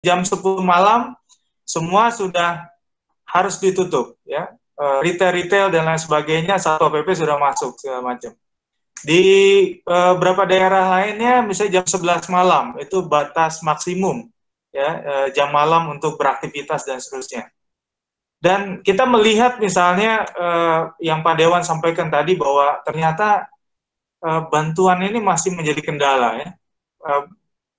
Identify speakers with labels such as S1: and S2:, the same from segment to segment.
S1: jam 10 malam semua sudah harus ditutup, ya. Retail dan lain sebagainya, Satpol PP sudah masuk segala macam. Di beberapa daerah lainnya, misalnya jam 11 malam itu batas maksimum, ya, jam malam untuk beraktivitas dan seterusnya. Dan kita melihat misalnya yang Pak Dewan sampaikan tadi bahwa ternyata bantuan ini masih menjadi kendala, ya.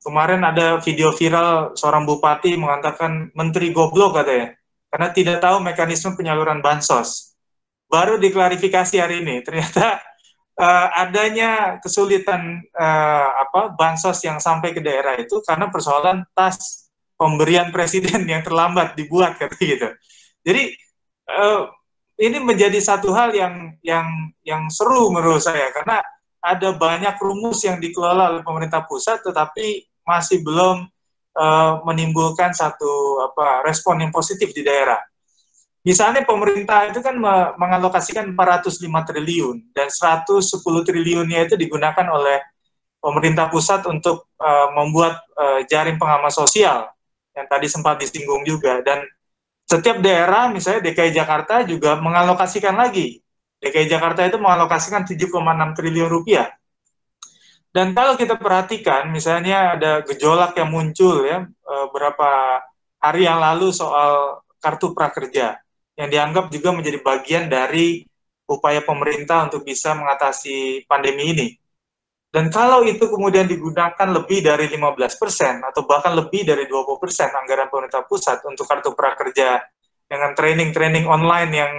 S1: Kemarin ada video viral seorang bupati mengatakan menteri goblok katanya, karena tidak tahu mekanisme penyaluran bansos. Baru diklarifikasi hari ini, ternyata adanya kesulitan bansos yang sampai ke daerah itu karena persoalan tas pemberian presiden yang terlambat dibuat, katanya gitu. Jadi ini menjadi satu hal yang seru menurut saya, karena ada banyak rumus yang dikelola oleh pemerintah pusat, tetapi masih belum menimbulkan satu respon yang positif di daerah. Misalnya pemerintah itu kan mengalokasikan 405 triliun dan 110 triliunnya itu digunakan oleh pemerintah pusat untuk membuat jaring pengaman sosial yang tadi sempat disinggung juga. Dan setiap daerah, misalnya DKI Jakarta juga mengalokasikan lagi. DKI Jakarta itu mengalokasikan 7,6 triliun rupiah. Dan kalau kita perhatikan, misalnya ada gejolak yang muncul, ya, beberapa hari yang lalu soal kartu prakerja, yang dianggap juga menjadi bagian dari upaya pemerintah untuk bisa mengatasi pandemi ini. Dan kalau itu kemudian digunakan lebih dari 15% atau bahkan lebih dari 20% anggaran pemerintah pusat untuk kartu prakerja dengan training-training online yang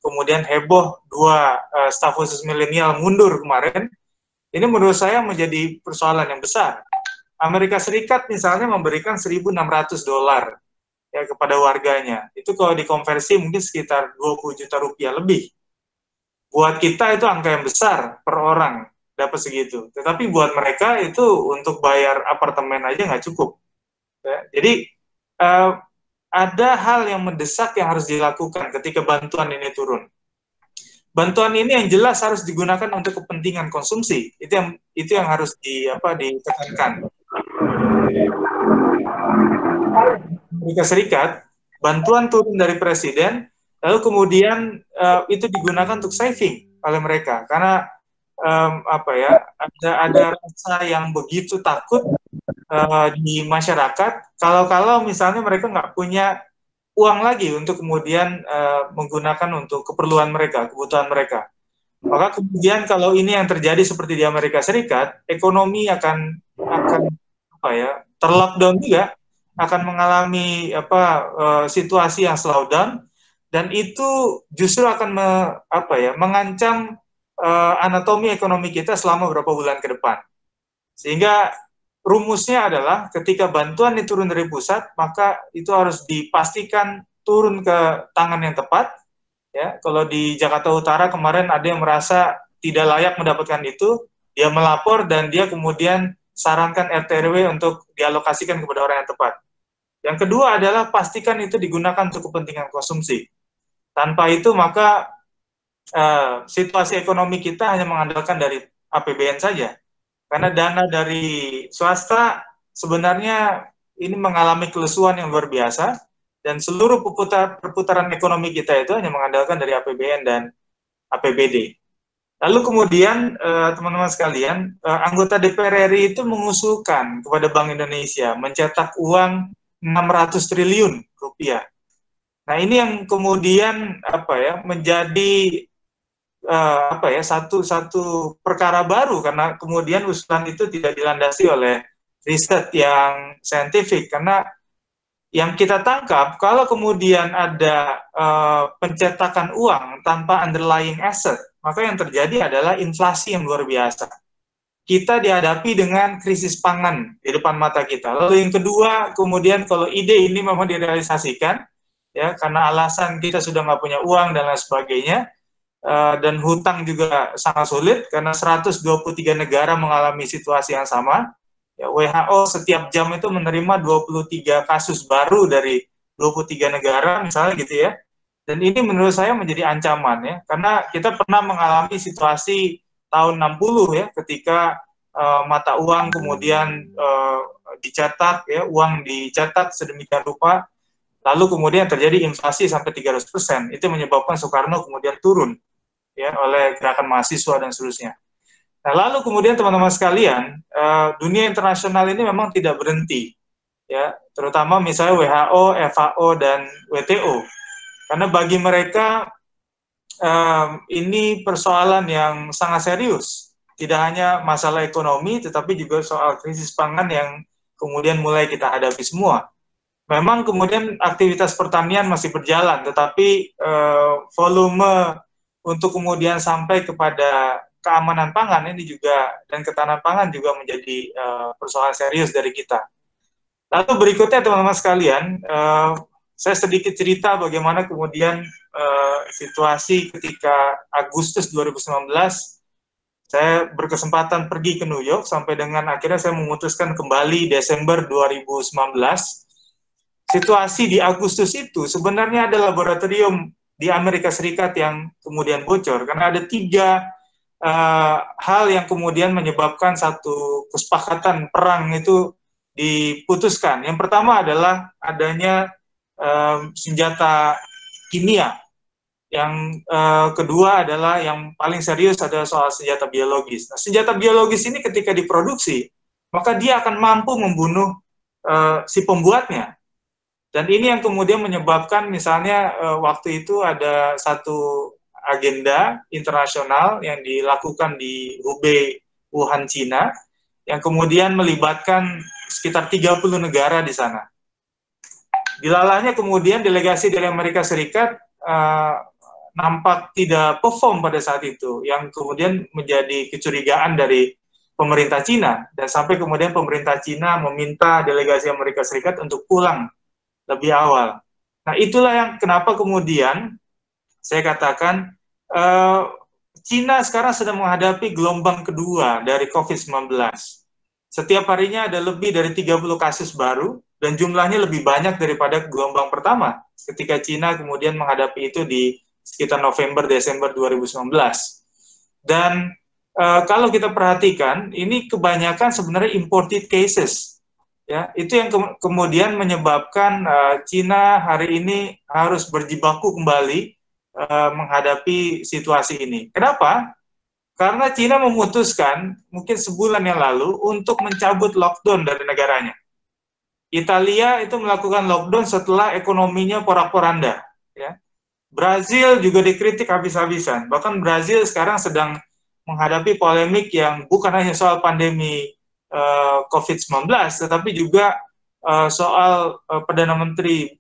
S1: kemudian heboh, dua staf khusus milenial mundur kemarin, ini menurut saya menjadi persoalan yang besar. Amerika Serikat misalnya memberikan $1.600 ya kepada warganya. Itu kalau dikonversi mungkin sekitar 20 juta rupiah lebih. Buat kita itu angka yang besar per orang dapat segitu. Tetapi buat mereka itu untuk bayar apartemen aja nggak cukup. Ya. Jadi ada hal yang mendesak yang harus dilakukan ketika bantuan ini turun. Bantuan ini yang jelas harus digunakan untuk kepentingan konsumsi. Itu yang harus ditekankan. Amerika Serikat, bantuan turun dari presiden, lalu kemudian itu digunakan untuk saving oleh mereka, karena ada rasa yang begitu takut di masyarakat kalau misalnya mereka nggak punya uang lagi untuk kemudian menggunakan untuk keperluan mereka, kebutuhan mereka. Maka kemudian kalau ini yang terjadi seperti di Amerika Serikat, ekonomi akan terlockdown juga, akan mengalami situasi yang slowdown, dan itu justru akan mengancam anatomi ekonomi kita selama beberapa bulan ke depan. Sehingga rumusnya adalah ketika bantuan diturun dari pusat, maka itu harus dipastikan turun ke tangan yang tepat. Ya, kalau di Jakarta Utara kemarin ada yang merasa tidak layak mendapatkan itu, dia melapor dan dia kemudian sarankan RT RW untuk dialokasikan kepada orang yang tepat. Yang kedua adalah pastikan itu digunakan untuk kepentingan konsumsi. Tanpa itu maka situasi ekonomi kita hanya mengandalkan dari APBN saja. Karena dana dari swasta sebenarnya ini mengalami kelesuan yang luar biasa, dan seluruh perputaran ekonomi kita itu hanya mengandalkan dari APBN dan APBD. Lalu kemudian teman-teman sekalian, anggota DPR RI itu mengusulkan kepada Bank Indonesia mencetak uang 600 triliun rupiah. Nah, ini yang kemudian menjadi satu perkara baru, karena kemudian usulan itu tidak dilandasi oleh riset yang saintifik. Karena yang kita tangkap, kalau kemudian ada pencetakan uang tanpa underlying asset, maka yang terjadi adalah inflasi yang luar biasa. Kita dihadapi dengan krisis pangan di depan mata kita. Lalu yang kedua, kemudian kalau ide ini memang direalisasikan, ya, karena alasan kita sudah nggak punya uang dan lain sebagainya, dan hutang juga sangat sulit karena 123 negara mengalami situasi yang sama. Ya, WHO setiap jam itu menerima 23 kasus baru dari 23 negara misalnya gitu ya. Dan ini menurut saya menjadi ancaman ya, karena kita pernah mengalami situasi tahun 60 ya, ketika mata uang kemudian dicetak, ya, uang dicetak sedemikian rupa, lalu kemudian terjadi inflasi sampai 300%. Itu menyebabkan Soekarno kemudian turun, ya, oleh gerakan mahasiswa dan seterusnya. Nah, lalu kemudian teman-teman sekalian, dunia internasional ini memang tidak berhenti, ya, terutama misalnya WHO, FAO, dan WTO, karena bagi mereka ini persoalan yang sangat serius. Tidak hanya masalah ekonomi, tetapi juga soal krisis pangan yang kemudian mulai kita hadapi semua. Memang kemudian aktivitas pertanian masih berjalan, tetapi volume untuk kemudian sampai kepada keamanan pangan ini juga, dan ketahanan pangan juga menjadi persoalan serius dari kita. Lalu berikutnya teman-teman sekalian, saya sedikit cerita bagaimana kemudian situasi ketika Agustus 2019 saya berkesempatan pergi ke New York sampai dengan akhirnya saya memutuskan kembali Desember 2019. Situasi di Agustus itu sebenarnya ada laboratorium di Amerika Serikat yang kemudian bocor karena ada 3 hal yang kemudian menyebabkan satu kesepakatan perang itu diputuskan. Yang pertama adalah adanya senjata kimia. Yang kedua adalah yang paling serius adalah soal senjata biologis. Nah, senjata biologis ini ketika diproduksi, maka dia akan mampu membunuh si pembuatnya. Dan ini yang kemudian menyebabkan misalnya waktu itu ada satu agenda internasional yang dilakukan di Hubei, Wuhan, Cina, yang kemudian melibatkan sekitar 30 negara di sana. Dilalahnya kemudian delegasi dari Amerika Serikat nampak tidak perform pada saat itu, yang kemudian menjadi kecurigaan dari pemerintah Cina, dan sampai kemudian pemerintah Cina meminta delegasi Amerika Serikat untuk pulang lebih awal. Nah, itulah yang kenapa kemudian saya katakan Cina sekarang sedang menghadapi gelombang kedua dari COVID-19. Setiap harinya ada lebih dari 30 kasus baru, dan jumlahnya lebih banyak daripada gelombang pertama ketika Cina kemudian menghadapi itu di sekitar November-Desember 2019. Dan kalau kita perhatikan, ini kebanyakan sebenarnya imported cases. Ya, itu yang kemudian menyebabkan Cina hari ini harus berjibaku kembali menghadapi situasi ini. Kenapa? Karena Cina memutuskan mungkin sebulan yang lalu untuk mencabut lockdown dari negaranya. Italia itu melakukan lockdown setelah ekonominya porak-poranda. Ya. Brazil juga dikritik habis-habisan. Bahkan Brazil sekarang sedang menghadapi polemik yang bukan hanya soal pandemi COVID-19, tetapi juga soal Perdana Menteri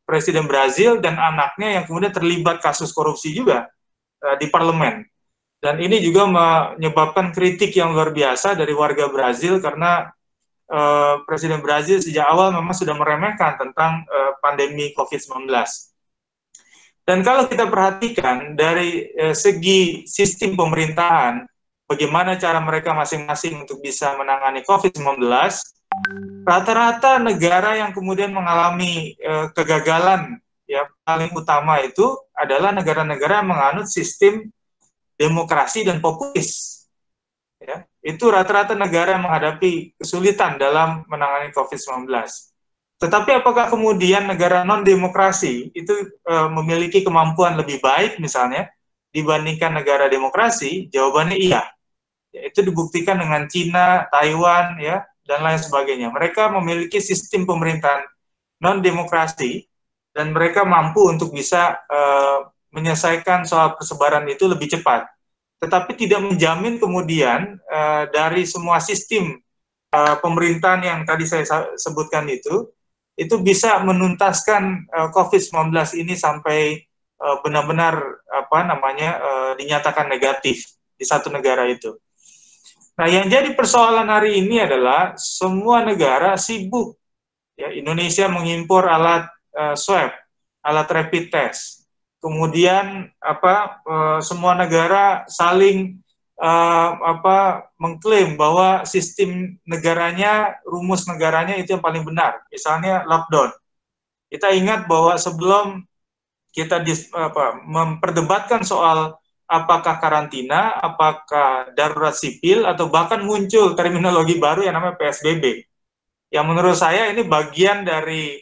S1: Presiden Brazil dan anaknya yang kemudian terlibat kasus korupsi juga di parlemen. Dan ini juga menyebabkan kritik yang luar biasa dari warga Brazil karena Presiden Brazil sejak awal memang sudah meremehkan tentang pandemi COVID-19. Dan kalau kita perhatikan dari segi sistem pemerintahan, bagaimana cara mereka masing-masing untuk bisa menangani COVID-19, rata-rata negara yang kemudian mengalami kegagalan ya paling utama itu adalah negara-negara yang menganut sistem demokrasi dan populis. Ya, itu rata-rata negara yang menghadapi kesulitan dalam menangani COVID-19. Tetapi apakah kemudian negara non-demokrasi itu memiliki kemampuan lebih baik misalnya dibandingkan negara demokrasi? Jawabannya iya. Ya, itu dibuktikan dengan Cina, Taiwan, ya, dan lain sebagainya. Mereka memiliki sistem pemerintahan non-demokrasi dan mereka mampu untuk bisa menyelesaikan soal persebaran itu lebih cepat. Tetapi tidak menjamin kemudian dari semua sistem pemerintahan yang tadi saya sebutkan itu bisa menuntaskan COVID-19 ini sampai benar-benar dinyatakan negatif di satu negara itu. Nah, yang jadi persoalan hari ini adalah semua negara sibuk. Ya, Indonesia mengimpor alat swab, alat rapid test. Kemudian semua negara saling mengklaim bahwa sistem negaranya, rumus negaranya itu yang paling benar. Misalnya lockdown. Kita ingat bahwa sebelum kita memperdebatkan soal apakah karantina, apakah darurat sipil, atau bahkan muncul terminologi baru yang namanya PSBB. Yang menurut saya ini bagian dari